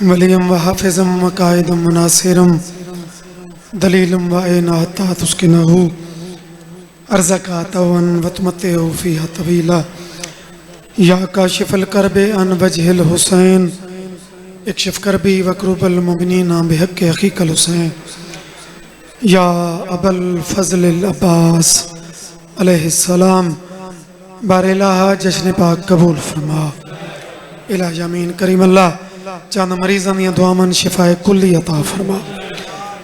वलियम व हाफिज़म व कायदम व नासिरम दलीलम व ऐनाता तुस्किनहु अर्ज़का तवन व तुमत्तिहु फ़ीहा तवीला या काशिफ़ल करबे अन वजहिल हुसैन इक्शिफ़ करबी व कुर्बल मुमिनीना बिहक़्क़ि अख़ीकल हुसैन या अबल फ़ज़लिल अब्बास अलैहिस्सलाम बारिलाहा जश्न पाक कबूल फरमा इला यमीन करीम अल्लाह चंद मरीज़ां दियां दुआवां शिफाए कुल्ली अता फरमा।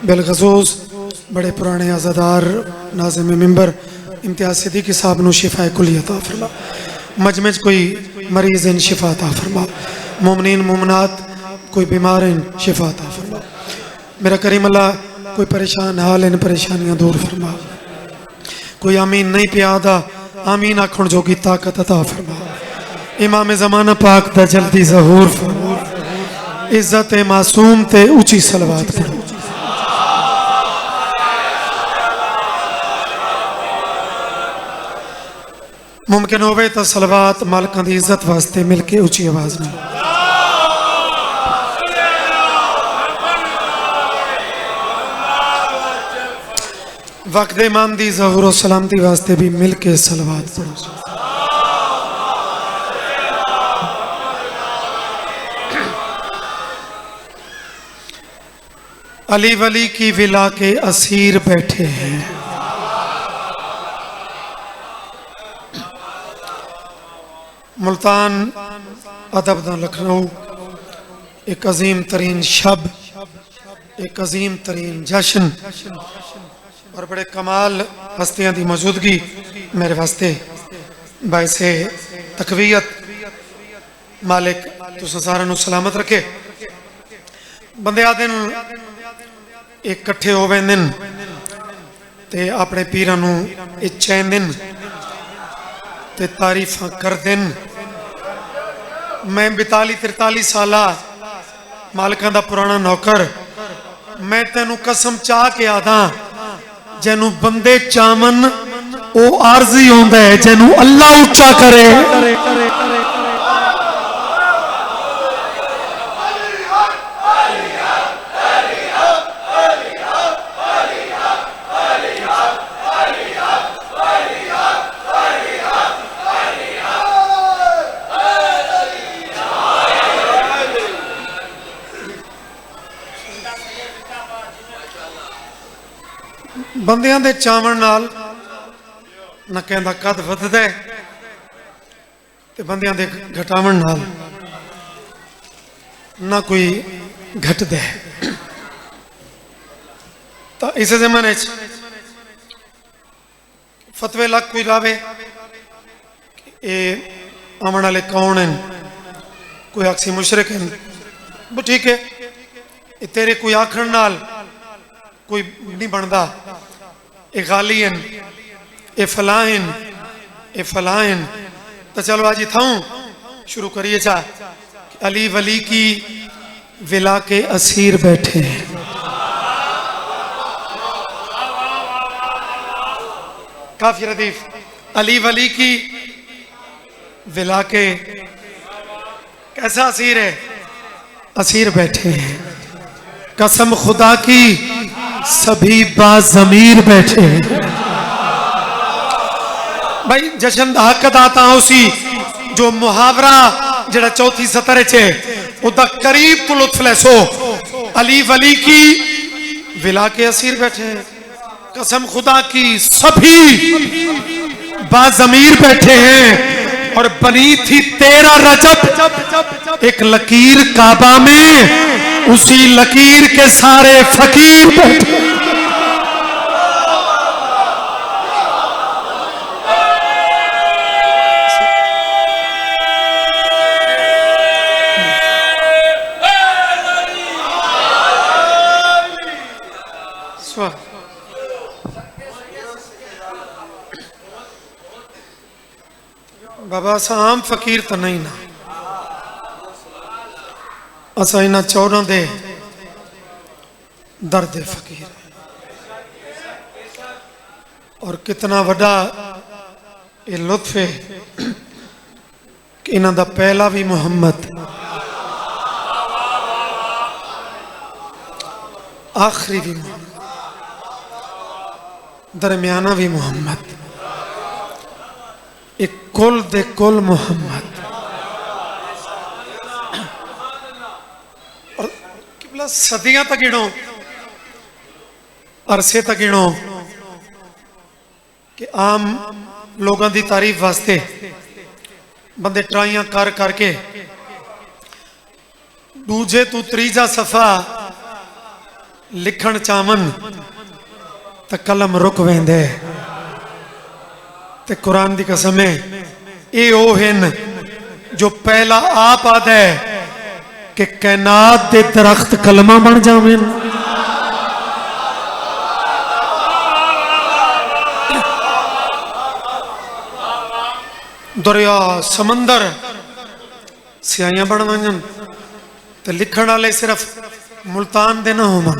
बिलखसूस बड़े पुराने आज़ादार नाज़िम मिंबर इम्तियाज़ सिद्दीकी साहब नूं शिफाए कुल्ली अता फरमा। मजमे च कोई मरीज़ इन शिफा अता फरमा। मोमिनीन मोमिनात कोई बीमार इन शिफा अता फरमा। मेरा करीम अल्लाह कोई परेशान हाल इन परेशानियां दूर फरमा। कोई आमीन नहीं पियादा आमीन आखण जोगी ताकत अता फरमा। इमाम ज़माना पाक दा जल्दी ज़हूर फरमा। इज्जत मासूम ते ऊंची सलवात पढ़ो। मुमकिन होवे तो सलवात मालकां दी इज्जत वास्ते मिलके ऊंची आवाज नाल वक्त इमाम दी ज़हूर सलामती वास्ते भी मिलके सलवात पढ़ो। अली वली की विला के असीर बैठे हैं। मुल्तान अदब दा लखनऊ एक अजीम तरीन शब एक अजीम तरीन जश्न और बड़े कमाल हस्तियां दी मौजूदगी मेरे वास्ते बाइसे तकवीयत मालिक तुसां सारिआं नूं सलामत रखे। बंदे आदे इकट्ठे हो वेंदे ते अपने पीरां नूं चैंदे ते तारीफां करदे। मैं 42-43 साला मालिकां दा पुराना नौकर मैं तेनू कसम चाह के आदा जैनू बंदे चावन ओ आरजी होंदा है जैनू अल्लाह उच्चा करे। बंदियां दे चावण नाल ना कहंदा कद वधदा है ते बंदियां दे घटावण नाल ना कोई घटदा है। तो इस जमाने फतवे लग कोई लावे ये आमण वाले कौन हैं कोई आखसी मुशरिक हैं ठीक है ये तेरे कोई आखण नाल कोई नहीं बनता। ये गालियन ये फलाइन ये फलाइन तो चलो आज इथाऊं शुरू करिए चा अली वली की विला के असीर बैठे हैं। काफी रदीफ अली वली की विला के कैसा असीर है असीर बैठे हैं। कसम खुदा की सभी बाज़मीर बैठे हैं। भाई जश्न दा हक दाता उसी जो मुहावरा जड़ा चौथी सतर चे उदा करीब तो लुत्फ लेसो अली वली की विला के असीर बैठे हैं। कसम खुदा की सभी बाज़मीर बैठे हैं और बनी थी 13 रजब एक लकीर काबा में उसी लकीर के सारे फकीर बैठे। बाबा असा आम फकीर तो नहीं ना असा इन्हां चौरां दे दर्द फकीर और कितना बड़ा ये लुत्फ है कि इन्हां दा पहला भी मुहम्मद, आखिरी भी मुहम्मद, दरमियाना भी मुहम्मद, एक कुल दे कुल मुहम्मद। और किबला सदियां तक गिनो, अरसे तक गिनो कि आम लोगों की तारीफ वास्ते बंदे ट्राइयां कर करके दूजे तू तीजा सफा लिखण चावन तो कलम रुक वेंदे। ते कुरान की कसम है ये ओ हैं जो पहला आप आद है कि कैनात दे दरख्त कलमा बन जावें। दरिया समंदर स्याहियां बन वजन तो लिखण वाले सिर्फ मुल्तान दे ना होवन,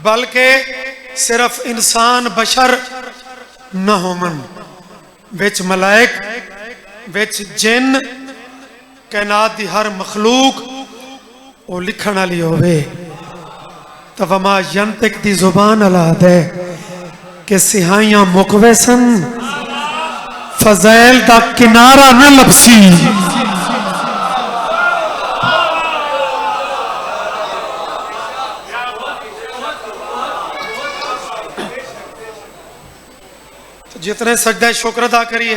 बल्कि सिर्फ इंसान बशर न होवन, विच मलाइक, विच जिन, कैनात दी हर मखलूक वो लिखण वाली होवे। तो वमा यंतिक दी जुबान अला दे कि सिहाइयां मुक वैसन, फज़ैल दा किनारा न लपसी। तो जितने सजदा शुक्र अदा करिए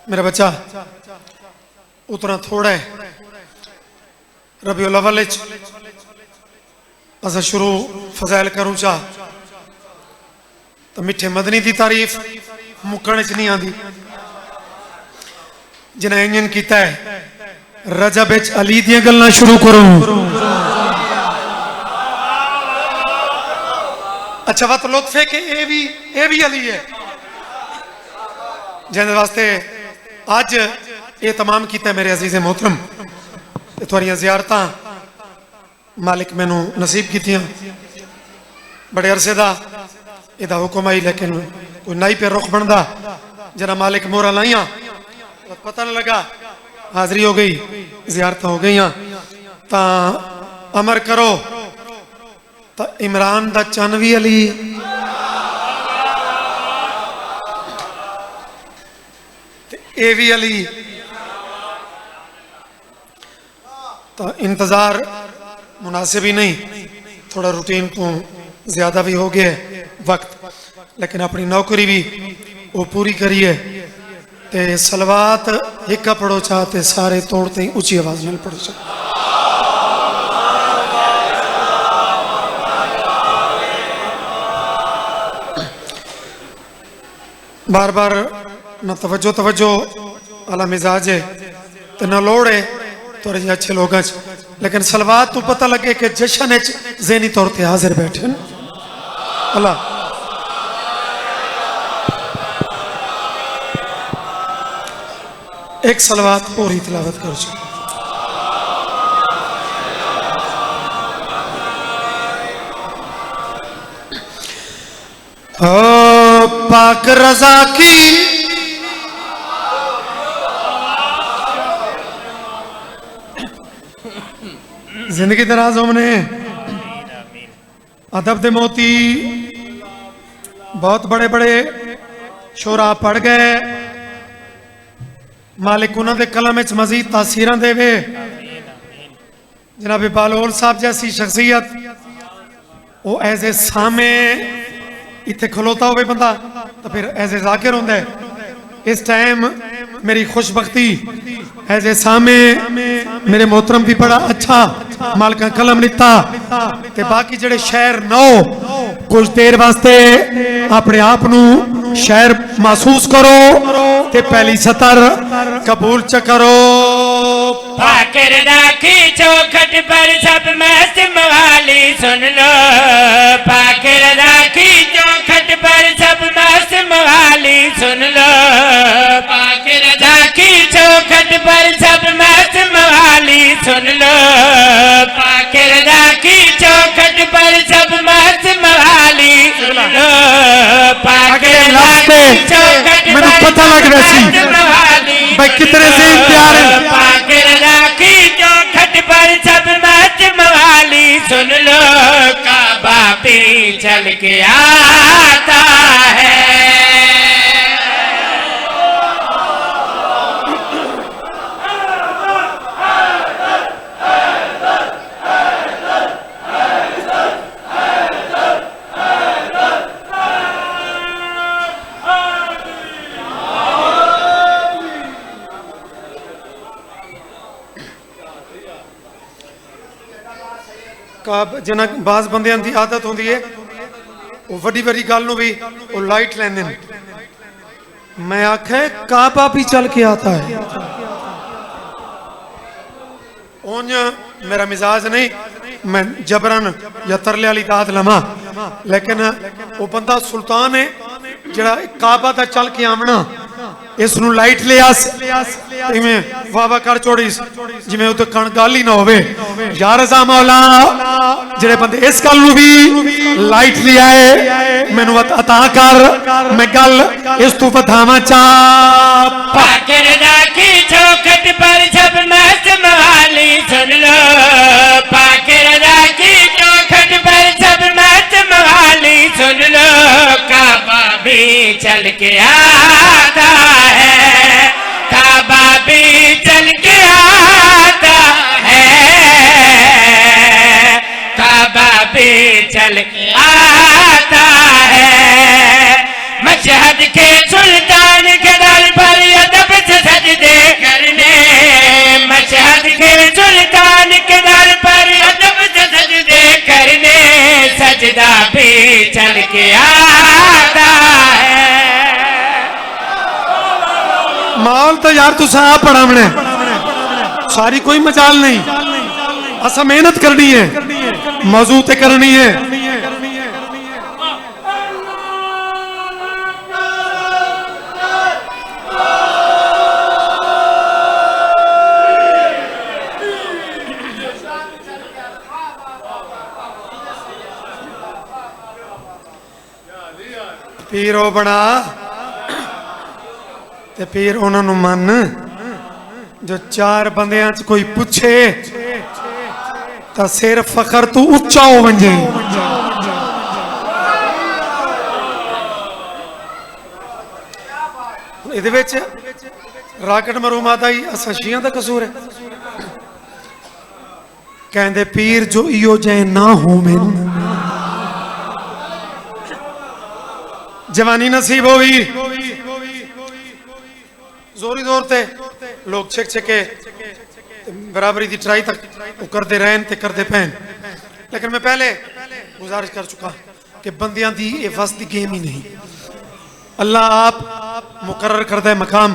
मेरा बच्चा उतना थोड़ा है। रबीउल अव्वल असा शुरू फज़ैल करूं चा तो मिठे मदनी की तारीफ मुकण च नहीं आती। जिन्हें इंजन किया है रजब विच अली दियां गल्लां शुरू करूं। अच्छा बात लुत्फ है कि ये भी अली है जिन्हें वास्ते अज ये तमाम किया मेरे अजीज़े मोहतरम। थोड़ियां ज़ियारतां मालिक मैनू नसीब कीतियां, बड़े अरसे का यदा हुक्म आई, लेकिन कोई नाई पे रुख बनता जरा मालिक मोहरा लाइया पता नहीं लगा, हाजरी हो गई, जियारत हो गई। तो अमर करो तो इमरान दा चन भी अली, ये भी अली। तो इंतजार मुनासिब ही नहीं, थोड़ा रूटीन तो ज्यादा भी हो गया वक्त, लेकिन अपनी नौकरी भी वो पूरी करिए। ते सलवात एक पढ़ो चाहते सारे तोड़ते ही ऊंची आवाज में पढ़ो चाह। बार बार न तवज्जो तवज्जो अला मिजाज है तो न लोड़ है थोड़े जे अच्छे लोग, लेकिन सलवात तो पता लगे कि जश्न ज़हनी तौर पर हाजिर बैठे अल्लाह। एक सलवात पूरी तिलावत करो। पाक रज़ा की जिंदगी दराज हमने अदब दे मोती बहुत बड़े बड़े शोरा पढ़ गए। मालिक उन्होंने कलम मजीद तासीर देवे। जनाब बालोल साहब जैसी शख्सियत वो एज ए सामे इतने खलोता हो बंदा तो फिर एज ए जाकिर होंगे। इस टाइम मेरी खुशबख्ती एज ए सामे मेरे मोहतरम भी बड़ा अच्छा मालिक कलम लिता ते बाकी जेड़े शहर नौ कुछ देर वास्ते अपने आप नू शहर महसूस करो ते पहली सतर कबूल च करो। पाकर राखी चौखट पर सब मस्त मवाली सुन लो। पाकर राखी चौखट पर सब मस्त मवाली सुन लो। पाकर राखी चौखट पर सब मस्त मवाली सुन लो। पाकर राखी चौखट पर सब मस्त मवाली सुन लो। पाके लफ्ज़ मैंने पता लग रहा सी भाई कितने से प्यार है पाके राखी चौखट पर सब मस्त मवाली सुन लो काबा भी चल के आता है जिन्हें बाज बंदियां की आदत होती है वो वड्डी वड्डी गल नूं भी वो लाइट लेंदे ने मैं आखे काबा भी चल के आता है उंज मेरा मिजाज नहीं मैं जबरन या तरले वाली दात लवा लेकिन वो बंदा सुल्तान है जड़ा काबा दा चल के आमना इस नूं लाइट ले आस इवें वावा कर छोड़ी जिवें उते कण गल ही ना होवे या रज़ा मौला जेड़े बंदे इस गल नूं भी लाइट ले आए मैनू अता कर मैं गल इस तू वधावां चा पाके राखी चौखट पर सब मस्त मवाली सुन लो पाके राखी चौखट पर सब मस्त मवाली सुन लो काबा भी चल के आता है काबा भी चल के आता है काबा भी चल के आता है मशहद के सुल्तान के दर पर अदब से सजदे करने मशहद के सुल्तान के दर पर अदब से सजदे करने सजदा भी चल के आता है माल तो यार तुसा आप पढ़ावने सारी कोई मजाल नहीं असा मेहनत करनी है मौजू ते करनी है पीरो बना ते फिर उन्होंने मन जो चार बंदियां च कोई पूछे तो सिर फखर तू उच्चा हो वंजे इहदे विच राकट मरूमात आई असाशियां दा कसूर है कहंदे पीर जो इहो जै ना हो मैनू जवानी नसीब होगी जोरी जोर ते लोग छिक छिके बराबरी की ट्राई तक करते रहन ते करते पैन लेकिन मैं पहले गुजारिश कर चुका कि बंदियां दी ये वस दी गेम ही नहीं अल्लाह आप मुकर्रर करता है मकाम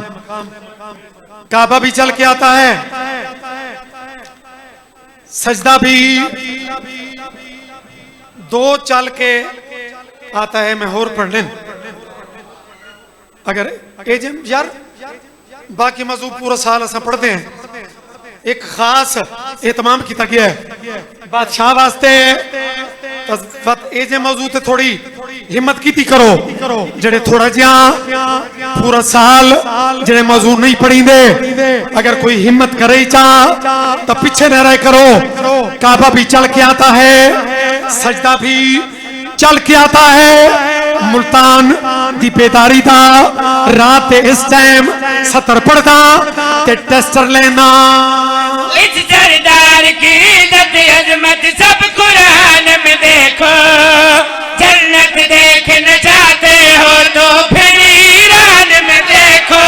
काबा भी चल के आता है सजदा भी दो चल के आता है मैं होर पढ़ लें अगर यार बाकी मौजू पूरा साल असा पढ़ते हैं एक खास एहतमाम किया गया है बादशाह वास्ते ये मौजू ते थोड़ी हिम्मत की करो जेड़े थोड़ा जिहा पूरा साल जेड़े मौजू नहीं पढ़ींदे अगर कोई हिम्मत करे चा तो पीछे न रह करो काबा भी चल के आता है सजदा भी चल के आता है मुल्तान दी बेदारी दा रात इस टाइम 70 पढ़दा ते टेस्टर लेना इस सरदार की इज्जत अजमत सब कुरान में देखो जन्नत देखना चाहते हो तो फिर ईरान में देखो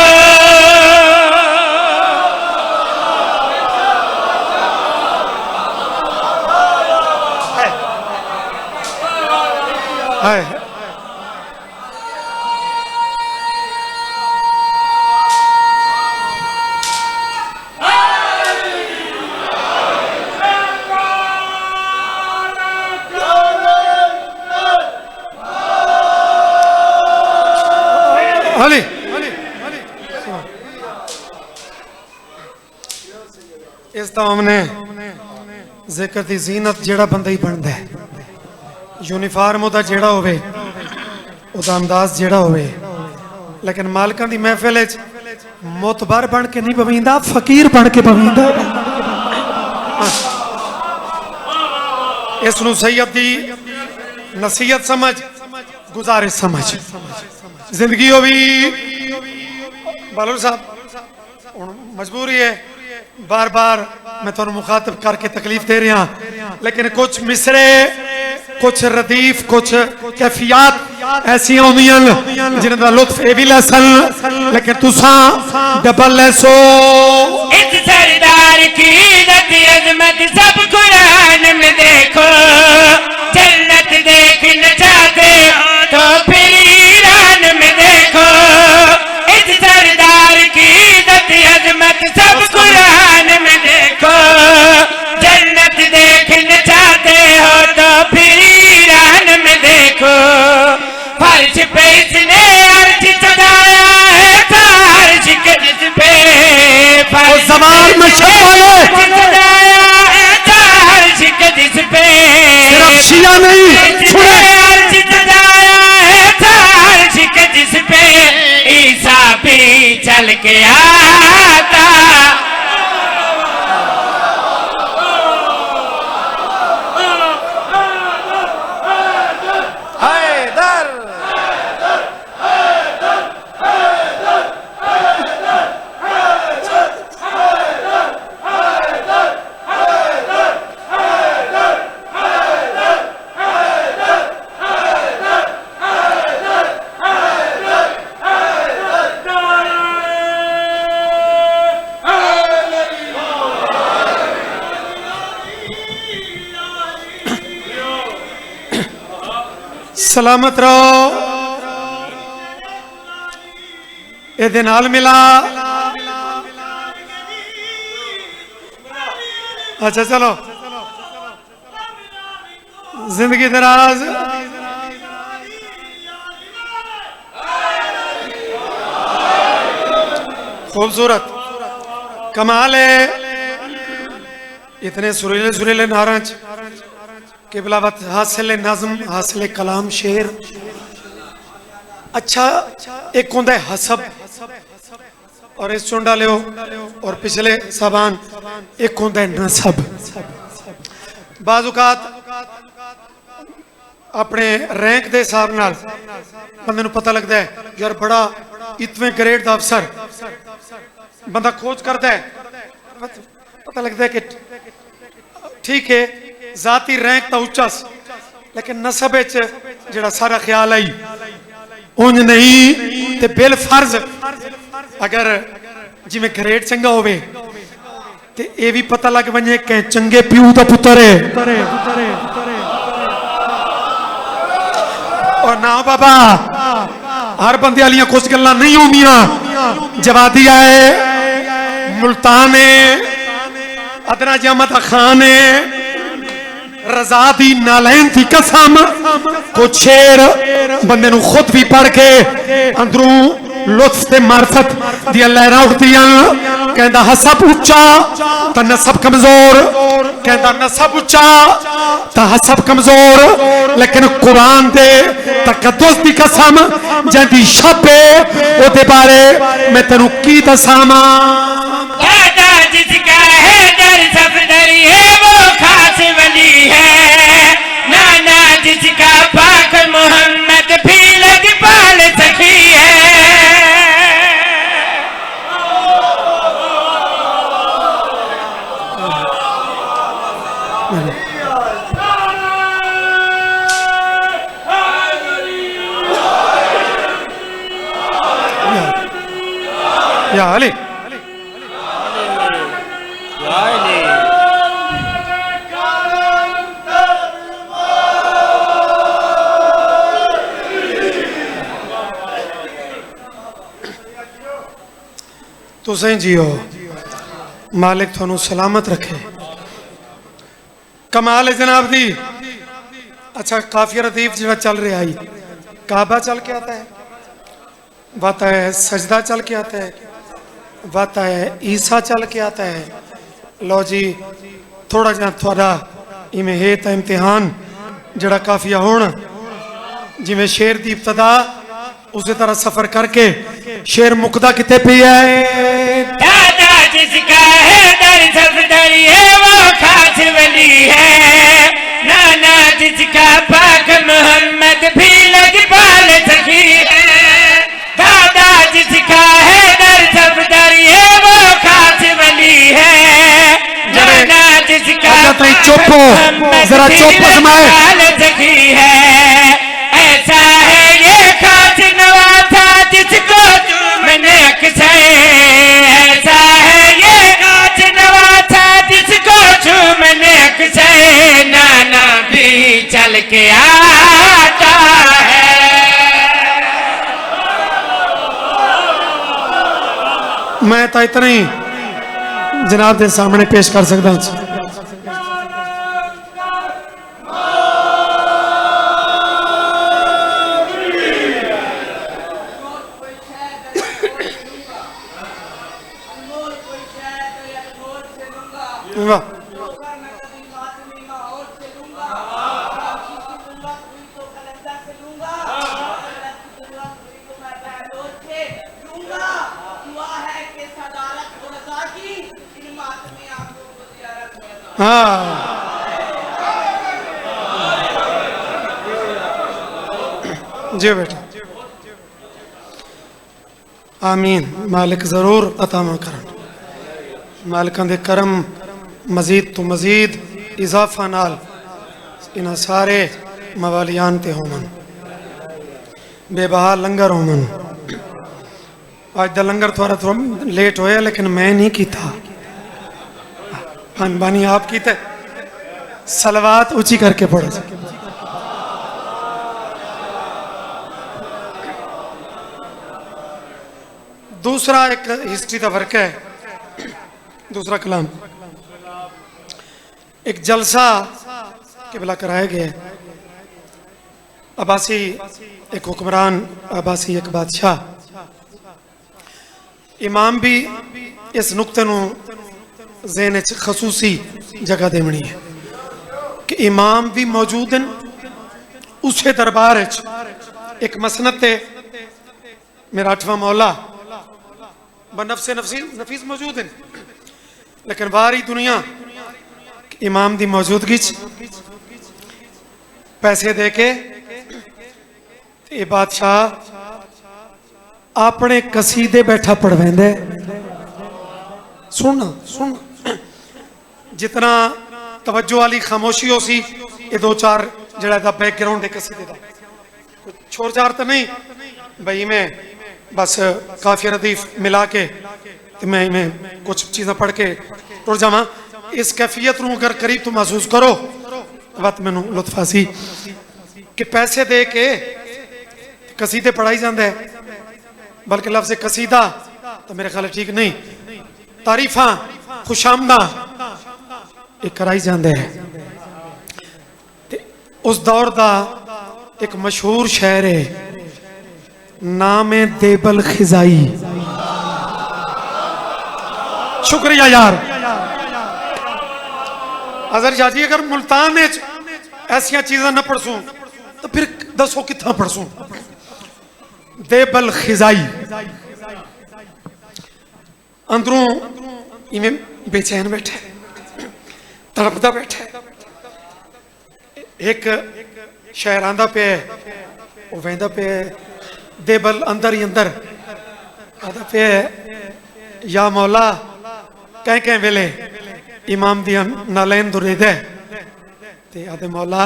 अली इस तो हमने जिक्र दी जीनत जेड़ा बंदा ही बनता है यूनिफार्म ओदा जेड़ा होवे ਉਹਦਾ ਅੰਦਾਜ਼ ਜਿਹੜਾ ਹੋਵੇ लेकिन मालिकां दी महफिल मोतबर बन के नहीं पवींदा फकीर बन के पवींदा इसनू सैयद दी नसीहत समझ गुजारिश समझ जिंदगी हो भी बालोल साहब मजबूरी है बार बार मैं तुहानू मुखातब करके तकलीफ दे रहा लेकिन कुछ मिसरे कुछ रदीफ कुछ कैफियत ऐसी होंदियां जिन्हां दा लुत्फ ए भी लैसन लेकिन तुसा डबल लैसो इस सरदार की इज्जत अजमत सब कुरान में देखो जन्नत देखना चाहते हो तो फिर ईरान में देखो इस सरदार की इज्जत अजमत सब कुरान में देखो जन्नत देखना चाहते हो तो फिर ईरान में देखो फर्श पे इसने अर्श सजाया है फर्श के जिस पे फर्श ज़बान में शफाए सजाया है फर्श के जिस पे सिर्फ शिया नहीं सुने अर्श सजाया है फर्श के जिस पे ईसा भी चल के आता सलामत रहो ये नाल मिला अच्छा चलो जिंदगी दराज खूबसूरत कमाल है इतने सुरीले सुरीले नाराज किबलावत हासिल नज़म हासिल कलाम शेर अच्छा एक होंदा है हसब और इस चुन डालियो और पिछले साबान एक होंदा है नसब बाज़-औक़ात अपने रैंक दे हिसाब नाल बंदे नूं पता लगता है यार बड़ा इतने ग्रेड दा अफसर बंदा खोज करता है पता लगता है कि ठीक है जाती रैंक तो उच्चा लेकिन नसब जड़ा सारा ख्याल आई उंज नहीं ते बिल फर्ज अगर जिमें ग्रेड चंगा होवे ते ये भी पता लग वने कि चंगे प्यू दा पुत्र है और ना बाबा हर बंदे वालियां कुछ गल्लां नहीं होंदियां जवादी आए मुल्तान है अदना जमत खान है रजा दी नालैन थी कसम कुछ शेर बंदे नू खुद भी पढ़ के अंदरों लुत्फ ते मार्फत दी लहरां उठदियां कहंदा हसब उच्चा ता नसब कमजोर कहंदा नसब उच्चा ता हसब कमजोर लेकिन कुरान दे तकद्दुस दी कसम जंदी शबे ओदे बारे मैं तेनू की दसामा दादा जिसका है दर सफदरी है वो खास वली है नाना जिसका पाक मोहम्मद भी लजपाल सखी है या अली तुसें जियो मालिक थानू सलामत रखे कमाल है जनाब दी अच्छा काफिया रदीफ जरा चल रहा है काबा चल के आता है वाता है सजदा चल के आता है वाता है ईसा चल के आता है लो जी थोड़ा जा थोड़ा इमें है तो इम्तिहान जड़ा काफिया होना जिवें शेर दी इब्तदा उसी तरह सफर करके शेर मुकदा किते पिया है। दादा जिसका है दर सफदर ये वो खास वली है, नाना जिसका पाक मोहम्मद भी लजपाल सखी है। दादा जिसका है दर सफदर ये वो खास वली है, नाना जिसका चुप हो जरा, चुप लजपाल सखी है। ऐसा है ये खास नवासा जिसको मैंने अक्सर, ऐसा है ये खास नवासा जिसको मैंने अक्सर, नाना भी चल के आता है। मैं तो इतना ही जनाब के सामने पेश कर सकता हूं। वाह, हाँ जी बेटा, आमीन। मालिक जरूर अता करन, मालिकां दे करम मजीद तो मजीद इजाफा नाल इन्हां सारे मवालियान ते होवन, बेबहा लंगर होवन। अज दा लंगर थोड़ा लेट होया लेकिन मैं नहीं कीता, बानी आप कीते। सलवात ऊंची करके पढ़ो। दूसरा एक हिस्ट्री का वर्क है, दूसरा कलाम एक जलसा किबला कराया गया है। अब्बासी एक हुक्मरान, अब्बासी एक बादशाह। इमाम भी इस नुक्ते नूं ज़हन च खसूसी जगह देनी है कि इमाम भी मौजूद हैं उसे दरबार एक मसनत है। मेरा 8वां मौला बनफसे नफीस मौजूद हैं, लेकिन बाहरी दुनिया इमाम की मौजूदगी पैसे दे के बादशाह अपने कसीदे बैठा पढ़वेंदे। सुन सुन, जितना तवज्जो वाली खामोशी हो सी, ये 2-4 जड़ा दा बैकग्राउंड है कसीदे दा, कुछ छोर चार तो नहीं भाई। मैं बस काफी रदीफ मिला के मैं कुछ चीज़ें पढ़ के टुर जावा। इस कैफियत नूं अगर करीब तो महसूस करो वत मैनू लुत्फ आसी कि पैसे दे के कसीदे पढ़ाई जाता है, बल्कि लफ्ज़ कसीदा तो मेरे ख्याल ठीक नहीं, तारीफा खुशामदा एक कराई जाता है। उस दौर का एक मशहूर शायर है, नाम है देबल खिजाई। शुक्रिया यार अजहर शाह जी, अगर मुल्तान में ऐसिया चीज़ें न पढ़सूं तो फिर दसो कितना पढ़सूं। देबल खिजाई अंदरों इवें बेचैन बैठे, तड़पता बैठे। एक शायर आंदा पे वो वहदा पे, देबल अंदर ही अंदर आदा पे, या मौला कह कह वेले इमाम दिया नालैन दुरे दे ते आदे मौला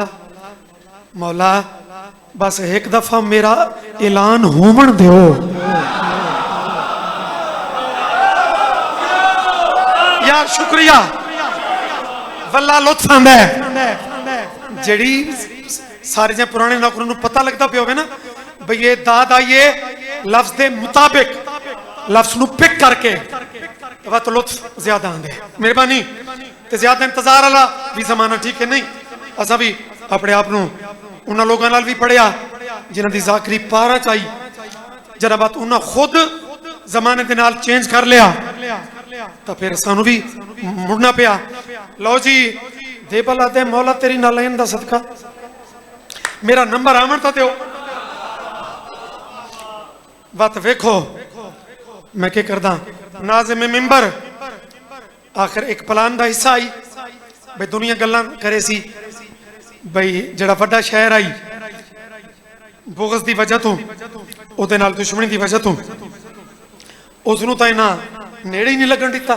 मौला बस एक दफा मेरा ऐलान होवन दो। यार शुक्रिया, वल्ला लुत्फ आंदा है जड़ी सारे जे पुराने नौकरों को पता लगता पे होवे ना भाई ये दाद आइए लफ्ज के मुताबिक लफ्ज नू पिक करके वह तो लुत्फ ज्यादा आंदे। मेहरबानी ते ज्यादा इंतजार वाला भी जमाना ठीक है नहीं। असा भी अपने आप नू उन्हां लोगों नाल भी पढ़िया जिन्हां दी ज़ाकरी पारा चाई, जरा बात उन्हां खुद जमाने दे नाल चेंज कर लिया तो फिर सानू भी मुड़ना पिया। लो जी देबल आदे मौला तेरी नालैन दा सदका मेरा नंबर आवन तो दो। वत वेखो मैं क्या करदा नाज़िम मिंबर आखिर एक प्लान का हिस्सा आई भाई दुनिया गल्लां करे सी भाई जड़ा वड्डा शहर आई बुग़ज़ की वजह तो ਉਹਦੇ ਨਾਲ दुश्मनी की वजह तो उसनूं तां इन्हां नेड़े ही नहीं लगन दिता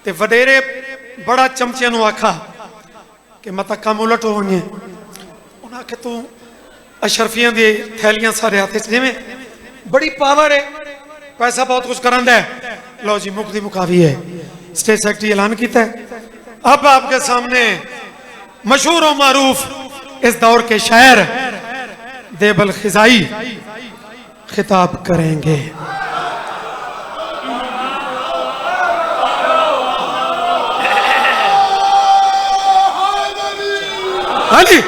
ते वडेरे बड़ा चमचिਆਂ ਨੂੰ आखा कि मत कम उलट हो गए उन्हें आखे तू अशरफियां दी थैलियां सारे हाथ जिमें बड़ी पावर है पैसा बहुत कुछ करांदा है लो जी मुक्ति मुकावी है स्टेट सेक्रेटरी ऐलान किया है अब आपके सामने मशहूर और मारूफ इस दौर के शायर देबल खिजाई खिताब करेंगे। हाँ जी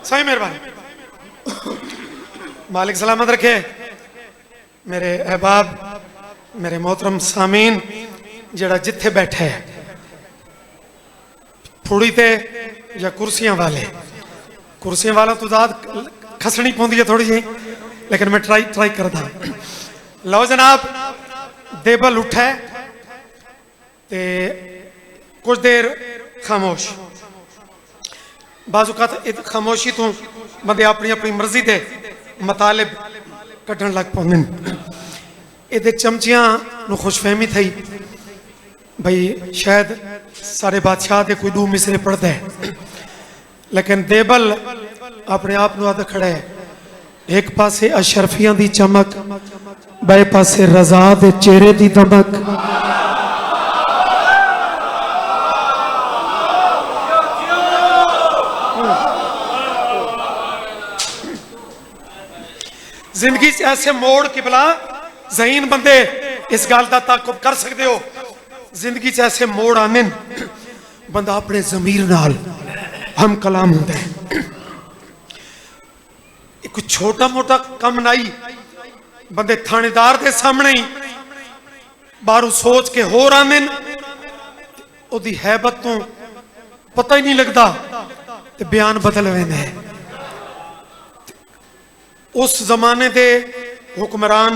सही मेहरबानी मालिक सलामत रखे मेरे अहबाब मेरे मोहतरम सामीन जड़ा जिथे बैठे है फुड़ी ते या कुर्सियां वाला तो दाद खसनी पौंदी है थोड़ी जी लेकिन मैं ट्राई करता लो जनाब देबल उठा ते कुछ देर खामोश बाजुकात खामोशी तो बंदे अपनी अपनी मर्जी के मतालिब कढ़न लग पाते ये चमचियां खुशफहमी थी भाई शायद सारे बादशाह के कोई 2 मिसरे पढ़ता है लेकिन देबल अपने आप आद खड़ा है एक पासे अशरफियां की चमक बाए पासे रजा के चेहरे की दमक जिंदगी ऐसे मोड़ किबला ज़हीन बंदे इस गल का ताकुब कर सकते हो जिंदगी ऐसे मोड़ आने बंदा अपने ज़मीर नाल हम कलाम होता है कोई छोटा मोटा कम नहीं बंदे थानेदार के सामने ही बाहरों सोच के होर आने ओदी हैबत तो पता ही नहीं लगता ते बयान बदल वेंदे है उस जमाने के हुक्मरान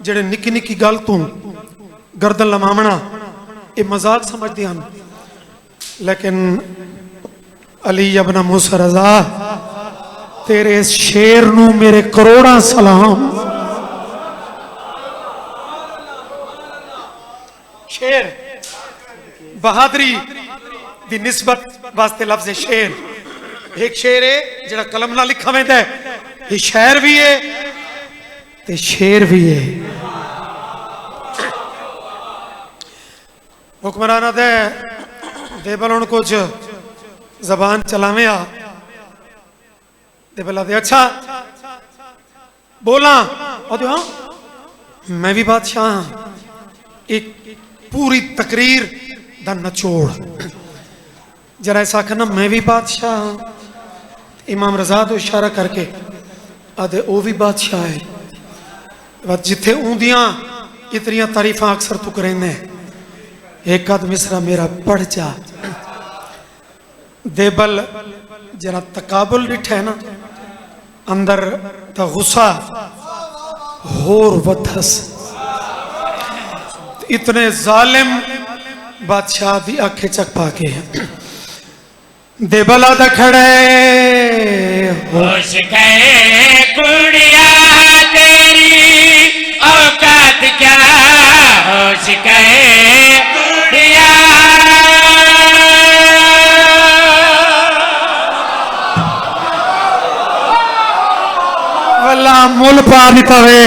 जेड़े निकी निकी गल तो गर्दन लमावना ये मजाक समझते हैं लेकिन अली अबन मूसा रजा तेरे इस शेर नू मेरे करोड़ा सलाम शेर बहादुरी की निस्बत वास्ते लफ्ज़ शेर एक शेर है जरा कलम ना लिखा वेंदा है ये शायर भी है ते शेर भी है हुक्मराना दे देबल हुण कुछ जबान चलावे आ देबल आदे अच्छा बोला और हाँ मैं भी बादशाह हाँ एक पूरी तकरीर दा नचोड़ जरा ऐसा आखना मैं भी बादशाह हाँ इमाम रजा तो इशारा करके आदे वो भी बादशाह है जिथे ऊंदियां इतनी तारीफा अक्सर तू करेंगे एक आध मिसरा मेरा पढ़ जा देबल जरा तकाबुल डिठा है ना अंदर ता गुस्सा होर वधस इतने जालिम बादशाह दी आंखें चक पाके देबल आदा खड़े होश गए कुड़िया तेरी औकात क्या होश गए कुड़िया वल्ला मुल पा दिता वे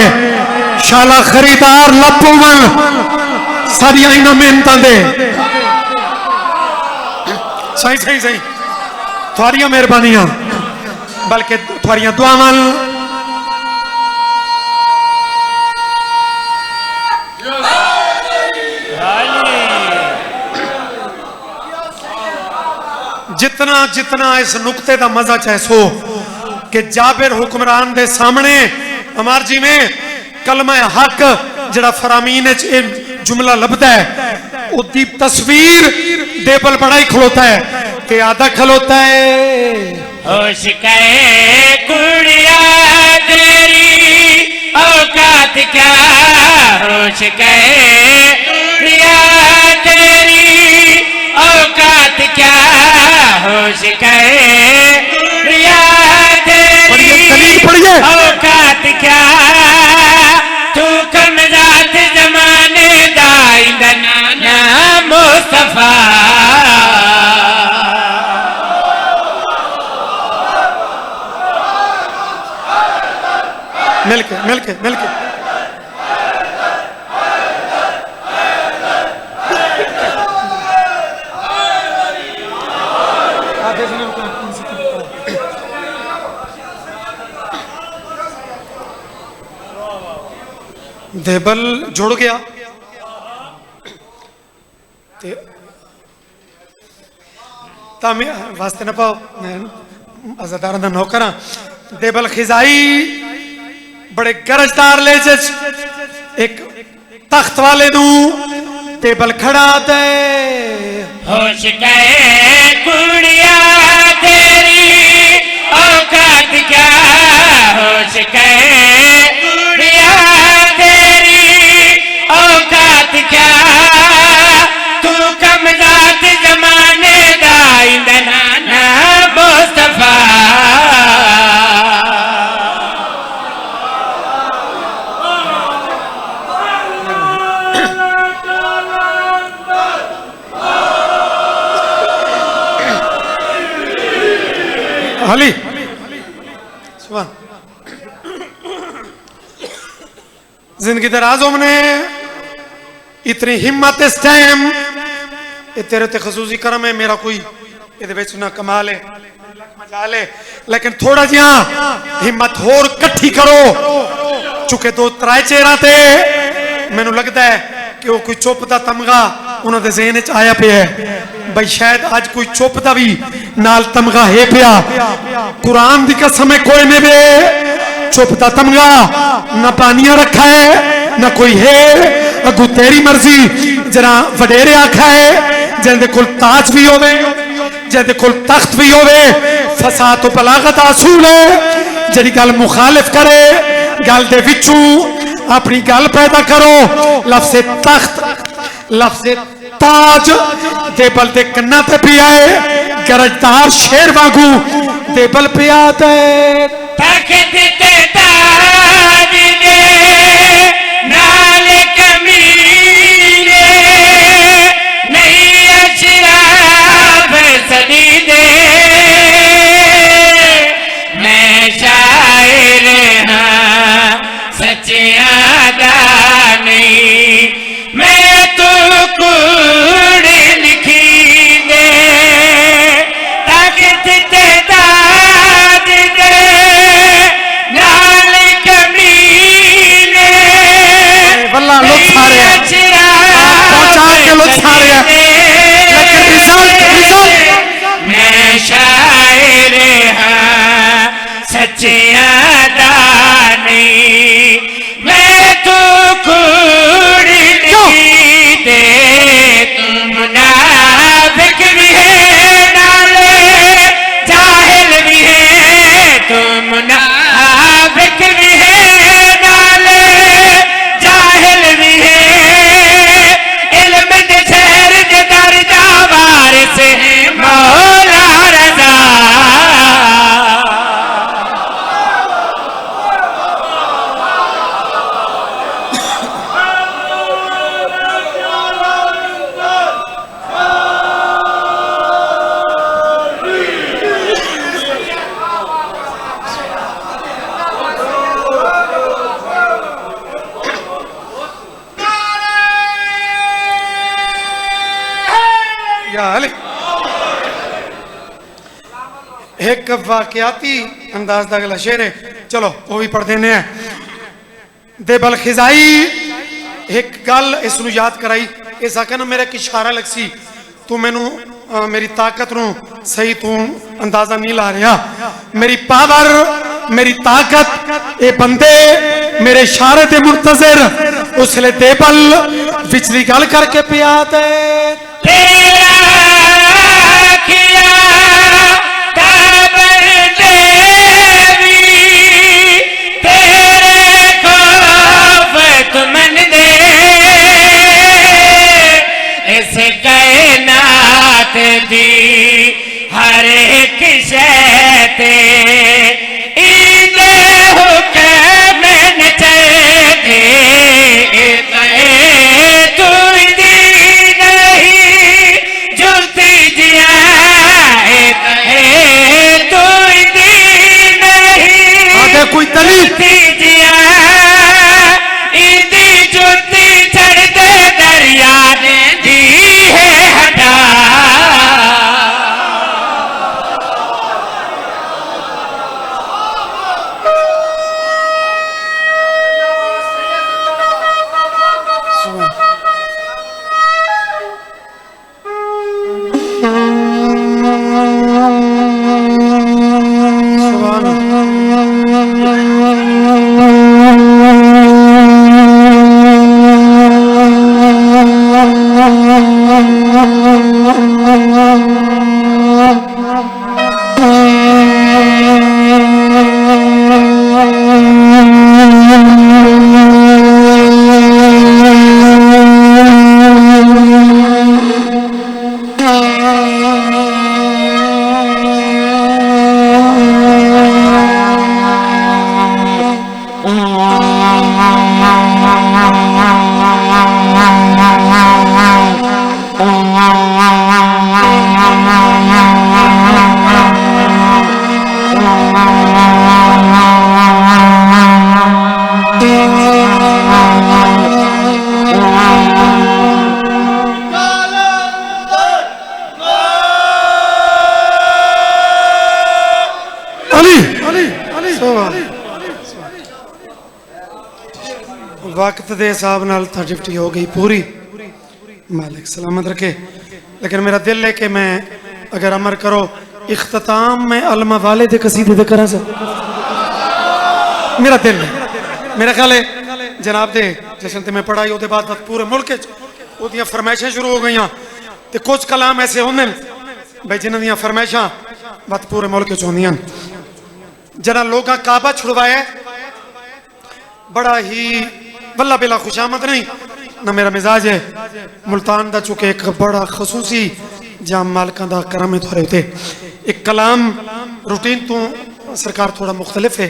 शाला खरीदार लपू मन सारिया इन्हां मेहनतां दे सही सही सही थोड़िया मेहरबानियां बल्कि थोड़िया दुआवां जितना जितना इस नुक्ते का मजा चाहे कि जाबिर हुक्मरान के सामने अमर जी में कलमा हक जड़ा फरामीन जुमला लभदा है उसकी तस्वीर देबल बड़ा ही खलोता है कि आधा खलोता है होश गए कुड़िया तेरी औकात क्या होश कहे रिया तेरी, औकात क्या होश कहे रिया तेरी, औकात क्या तू कमजात जमाने दाइंदन ना मुस्तफा। मिलके मिलके मिलके देबल जुड़ गया ते तामी वास्ते ना पाओ, मैं अजादार दा नौकर हाँ। देबल खिजाई बड़े गरजदार ले एक तख्त वाले नू टेबल खड़ा दे, होश कहे कुड़िया तेरी, औकात क्या होश कहे कुड़िया तेरी, औकात क्या तू कमजात जमाने दाइंदन ना मुस्तफा। अली सुभान जिंदगी दराज हमने इतनी हिम्मत इस टाइम ये तेरे ते खसूसी करम है, मेरा कोई ये बेच ना कमाल है मजाल है, लेकिन थोड़ा जिहा हिम्मत होर कट्ठी करो, चुके दो त्राए चेहरा थे मैनू लगता है कि वो कोई चुप दा तमगा उन्होंने ज़हन च आया पे है भाई शायद आज कोई चुप दा भी नाल तमगा है पिया। कुरान दी कसम है कोई ने बे चुप दा तमगा ना पानिया रखा है ना कोई है, अगू तेरी मर्जी जरा वडेरे आखा है जिंदे कोल ताज भी होवे जिंदे कोल तख्त भी होवे, फसाद तो बलागत असूल है जिहड़ी गल मुखालिफ करे गल दे विचों अपनी गल पैदा करो। लफ्ज़ तख्त लफ्ज़ ताज देबल दे कन्ना ते पिया है, गरजदार शेर वांगू देबल पिया ते तख्त ते ताज दे नाल कमीने, नहीं अशराफ सदी दे, मैं शायर हाँ सच्चियां दा नहीं, मैं तो कूड़ लिखी दे, तख्त ते ताज दे नाल कमीने, वल्ला लुत्फ आ रहा है पहुंचा के लुत्फ आ रहा है, लेकिन रिजल्ट मैं शायर हाँ सच्चियां दा नहीं, मैं तो कूड़ लिखी दे, तुम मुनाफिक भी है नाले जाहिल भी है, तुम मुनाफिक भी है नाले जाहिल भी है, इल्म दे शहर दे दर्जा वारिस है मौला रज़ा। या अली एक वाकयाती अंदाज दा अगला शेर है, चलो वो भी पढ़ देने हैं। देबल खिजाई एक गल इसनू याद कराई, इस आखे ना मेरा एक इशारा लग सी, तू मैनू मेरी ताकत नू सही तू अंदाजा नहीं ला रहा, मेरी पावर मेरी ताकत ये बंदे मेरे इशारे ते मुंतज़िर, उसले देबल विचली गल करके पिया ते तेरे को इस कायनात दी हर एक शै ते इंदे हुक्म नचदे तू दी नहीं जुलती जिया तू दी नहीं आगे कोई तली जिया इंदी जुलती चढ़ दे दरिया दी है हटा वक्त के हिसाब नाल डिप्टी हो गई पूरी, मालिक सलामत रखे। लेकिन मेरा दिल है कि मैं अगर अमर करो इख्तिताम में अलमा वाले दे कसीदे दे करा सक, मेरा दिल है। मेरा ख्याल है जनाब दे जशन ते मैं पढ़ाई उसके बाद पूरे मुल्क ओदियां फरमाइशां शुरू हो गई ते कुछ कलाम ऐसे होंगे भाई जिन्हां दियां फरमाइशां बस पूरे मुल्क च होंदियां। जरा लोग काबा छुड़वाया बड़ा ही बल्ला बिला खुशामद नहीं ना मेरा मिजाज है मुल्तान दा, चूंकि एक बड़ा खसूसी जाम मालकां दा करम है थोड़े उते एक कलाम रूटीन तो सरकार थोड़ा मुख्तलिफ है।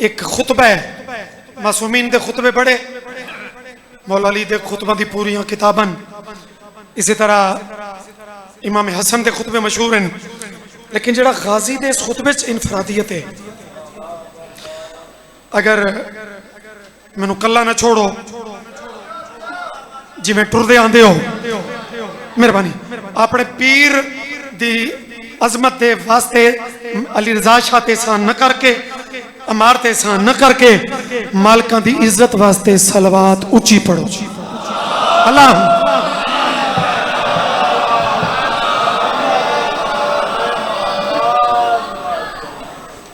एक खुतबा है मासूमीन दे खुतबे बड़े, मौला अली दे खुतबा दी पूरियां किताबन, इसी तरह इमाम हसन दे खुतबे मशहूर हैं। लेकिन जड़ा गाजी दे इस खुतबे च इनफरादियत है, अगर मैनू कला ना छोड़ो जिवें टुरदे आंदे हो, मेहरबानी अपने पीर दी अजमत दे वास्ते अली रजा शाह ते एहसान न करके अमार ते एहसान न करके मालकां दी इज्जत वास्ते सलवात उच्ची पढ़ो। अल्लाह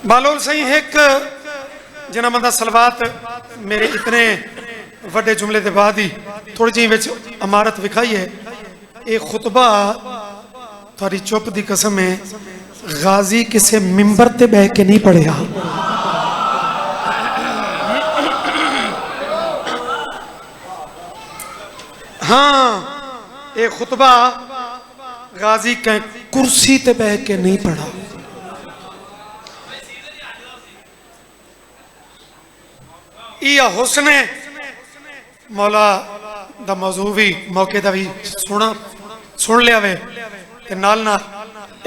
बालोल सही एक जिन्हें बंदा सलवात मेरे इतने वड्डे जुमले के बाद ही थोड़ी जी विच अमारत विखाई है। ये खुतबा थोड़ी चुप की कसम है गाजी किसी मिंबर ते बह के नहीं पढ़िया। हाँ ये खुतबा गाजी कहीं कुर्सी ते बह के नहीं पढ़ा। यह हुस्न मौला दा मौजू भी मौके का भी सुन लिया वे ते नाल नाल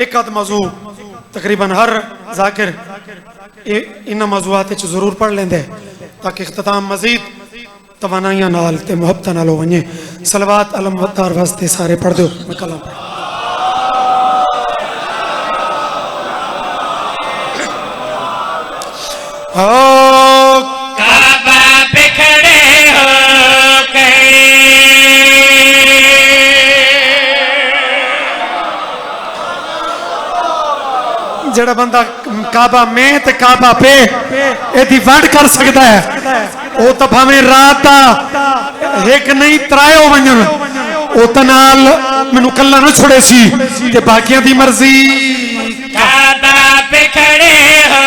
एक आध मौजू तकरीबन हर जाकिर इन मौजूआत जरूर पढ़ लेंदे ताकि इख्तिताम मजीद तवानाइयां नाल ते मुहब्बत नाल हो वने। सलवात अलम वतार वास्ते सारे पढ़ दो। मैं कलाम पढ़ जड़ा बंदा काबा में ते काबा पे एदी वंड कर सकता है वो तो भावें रात एक नहीं त्रायो वंजन ओ तो नाल मैनू कल्ला न छोड़े सी ते बाकियां दी मर्जी। काबा पे खड़े हो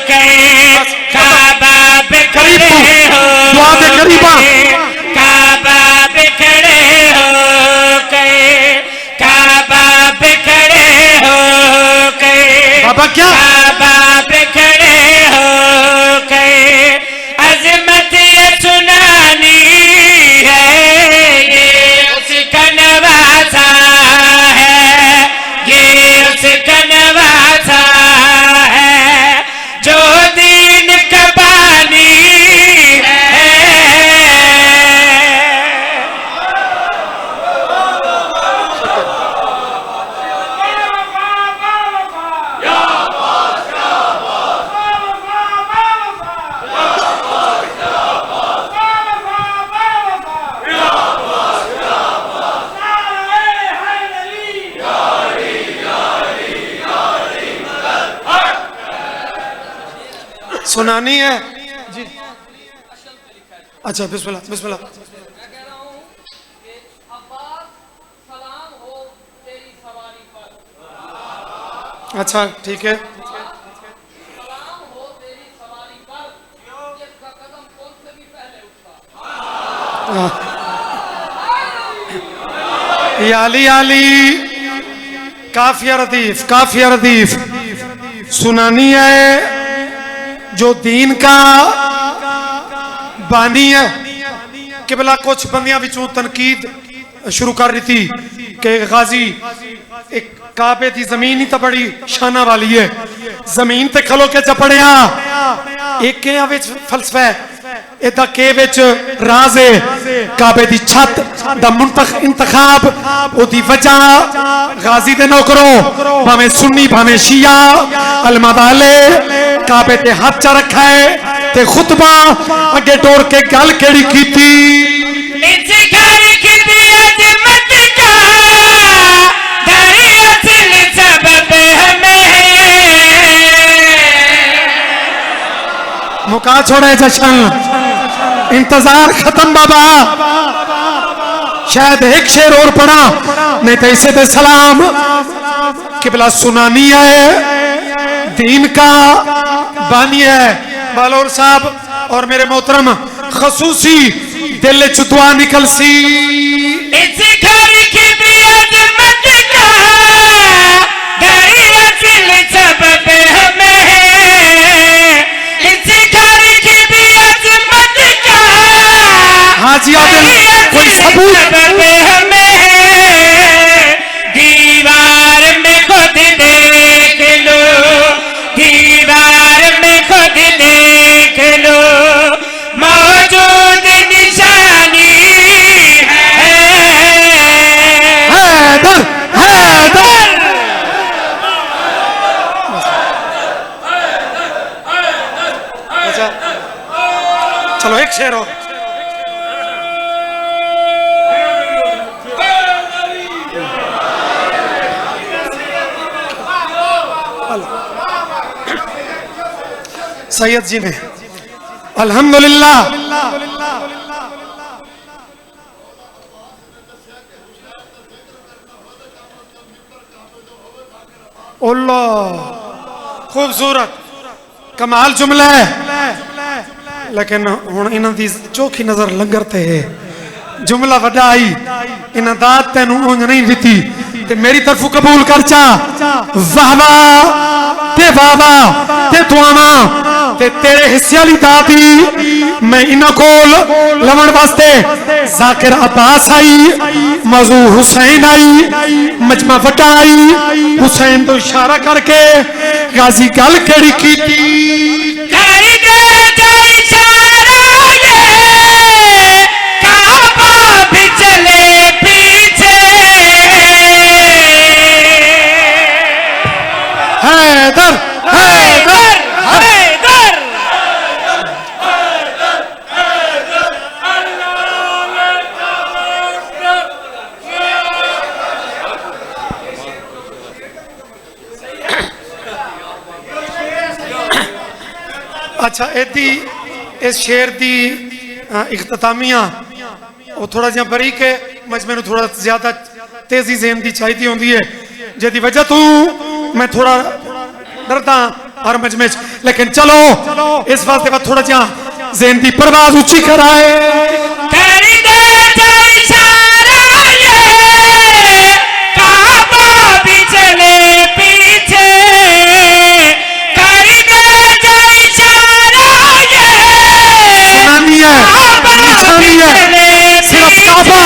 गए, काबा पे खड़े हो दुआ दे करीबा, काबा पे खड़े हो सुनानी है जी। अच्छा बिस्मिल्लाह बिस्मिल्लाह। अच्छा ठीक है। याली याली काफिया रदीफ सुनानी है जो दीन का बानी है। किबला कुछ बंदियां विचों तनकीद शुरू कर रही थी कि गाजी एक काबे की जमीन ही तो बड़ी शाना वाली है, जमीन ते खलो के चपड़िया एक फलसफा है, एदा के विच राज है। काबे दी छत दा इंतखाब ओदी वजह गाजी दे नौकरों भावें सुन्नी भावें शिया अलमादाले काबे ते हाथ च रखा है ते खुतबा अगे टोर के गल केड़ी कीती। मुका छोड़े जशन इंतजार खत्म बाबा, शायद एक शेर और पढ़ा नहीं तो इसे दे सलाम। किबला सुनानी है दीन का बानी है। बालोर साहब और मेरे मोहतरम खसूसी दिल च दुआ निकल सी। हाजी आदिल कोई सबूत दीवार में खुद देख लो, दीवार में खुद देख लो, मौजूद निशानी हैदर हैदर। अच्छा चलो एक शेर हो। सैयद जी ने अल्हम्दुलिल्लाह खूबसूरत कमाल जुमला है, लेकिन हुण इन्हां दी चोखी नजर लंगर ते है। जुमला वड्डा आई इन्हां दात तैनूं उंज नहीं दित्ती ते मेरी तरफों कबूल कर चा। वाह वाह ते वाह वाह ते दुआवां ते तेरे हिस्से वाली दाती मैं इन्हां कोल लवण वास्ते जाकिर अब्बास आई, मौजू हुसैन आई, मजमा वड्डा आई। हुसैन तो इशारा करके गाजी गल केड़ी कीती। हैदर हैदर हैदर। अच्छा एदी इस शेर दी इख्तितामिया वो थोड़ा जिहा बरीक है, मजमे नूं थोड़ा ज्यादा तेजी ज़हन दी चाहिदी होंदी है, जिहदी वजह तू मैं थोड़ा डरदा हर मजमे च। लेकिन चलो इस वास्ते बाद थोड़ा जिहा ज़हन दी परवाज़ ऊंची कराए। सिर्फ काबा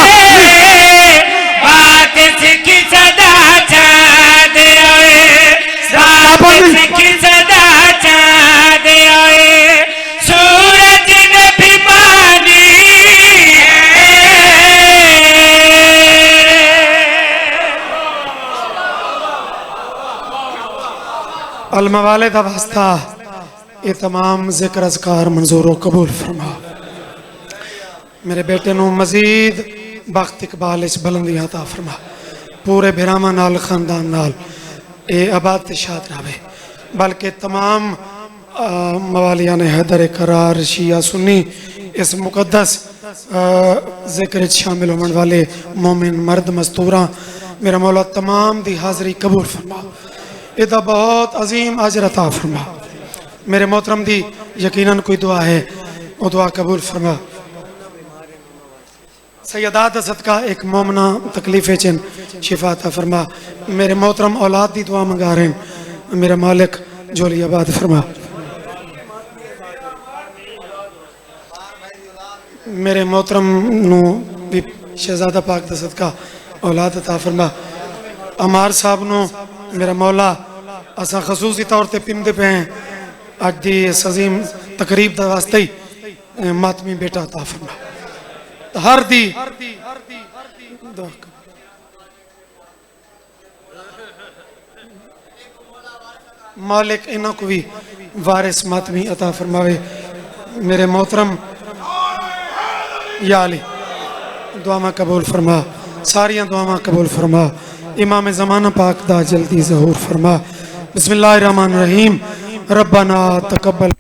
बात की सदा चाँद आए, बात की सदा चाँद आए, सूरज ने भी मानी अलमवाले दा वास्ता ये तमाम जिक्र अज़कार मंजूर कबूल फरमा। मेरे बेटे नू मजीद बख्त इकबाल इस बुलंदी अता फरमा, पूरे भिरावां नाल खानदान नाल ए आबाद ते शाद रहे, बल्कि तमाम मवालियान हैदर करार शिया सुन्नी इस मुकद्दस जिक्र शामिल होने वाले मोमिन मर्द मस्तूरा मेरा मौला तमाम दी हाज़री कबूल फरमा, इदा बहुत अजीम अजर अता फरमा। मेरे मोहतरम दी यकीनन कोई दुआ है, वो दुआ कबूल फरमा। सैयदा दा सदका एक मोमना तकलीफ़े चिन शिफा अता फरमा। मेरे मोहतरम औलाद दी दुआ मंगा रहे हैं, मेरा मालिक जोली आबाद फरमा। मेरे मोहतरम नू भी शहजादा पाक दा सदका औलाद अता फरमा। अमार साहब नू मेरा मौला असा खसूसी तौर पर पिंदे पे हैं, अज दी इस अजीम तकरीब दा वास्ते ही मातमी बेटा अता फरमा। हर दी मालिक इन्हों को भी वारिस मातमी अता फरमावे। मेरे मोहतरम या अली दुआमा कबूल फरमा, सारिया दुआमा कबूल फरमा। इमाम ज़माना पाक दा जल्दी ज़हूर फरमा। बिस्मिल्लाहिर्रहमानिर्रहीम। रब्बना तकब्बल